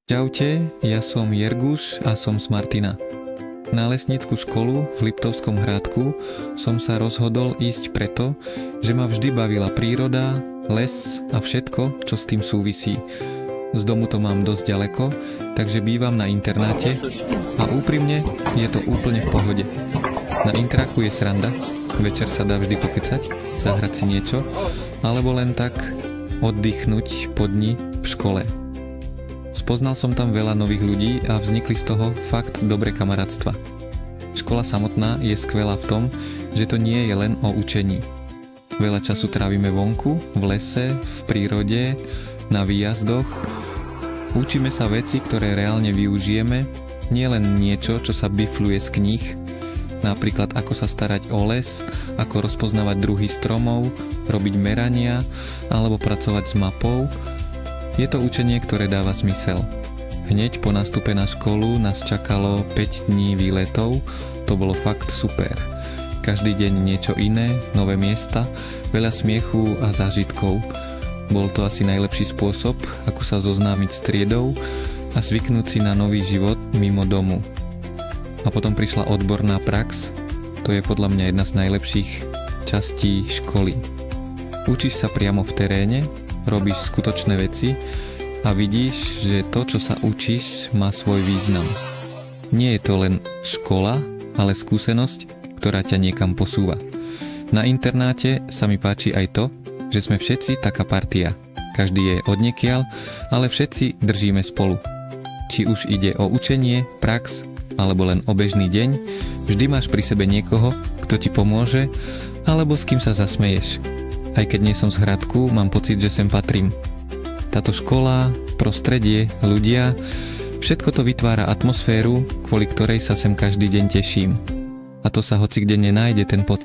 Čaute, ja som Jerguš a som z Martina. Na lesnícku školu v Liptovskom Hrádku som sa rozhodol ísť preto, že ma vždy bavila príroda, les a všetko, čo s tým súvisí. Z domu to mám dosť ďaleko, takže bývam na internáte a úprimne je to úplne v pohode. Na intraku je sranda, večer sa dá vždy pokecať, zahrať si niečo, alebo len tak oddychnúť po dni v škole. Spoznal som tam veľa nových ľudí a vznikli z toho fakt dobré kamarátstva. Škola samotná je skvelá v tom, že to nie je len o učení. Veľa času trávime vonku, v lese, v prírode, na výjazdoch. Učíme sa veci, ktoré reálne využijeme, nie len niečo, čo sa bifluje z kníh, napríklad ako sa starať o les, ako rozpoznávať druhy stromov, robiť merania alebo pracovať s mapou. Je to učenie, ktoré dáva zmysel. Hneď po nástupe na školu nás čakalo 5 dní výletov, to bolo fakt super. Každý deň niečo iné, nové miesta, veľa smiechu a zážitkov. Bol to asi najlepší spôsob, ako sa zoznámiť s triedou a zvyknúť si na nový život mimo domu. A potom prišla odborná prax, to je podľa mňa jedna z najlepších častí školy. Učíš sa priamo v teréne, robíš skutočné veci a vidíš, že to, čo sa učíš, má svoj význam. Nie je to len škola, ale skúsenosť, ktorá ťa niekam posúva. Na internáte sa mi páči aj to, že sme všetci taká partia. Každý je odniekiaľ, ale všetci držíme spolu. Či už ide o učenie, prax, alebo len o bežný deň, vždy máš pri sebe niekoho, kto ti pomôže, alebo s kým sa zasmeješ. Aj keď nie som z Hradku, mám pocit, že sem patrím. Táto škola, prostredie, ľudia, všetko to vytvára atmosféru, kvôli ktorej sa sem každý deň teším. A to sa hocikde nenájde ten pocit.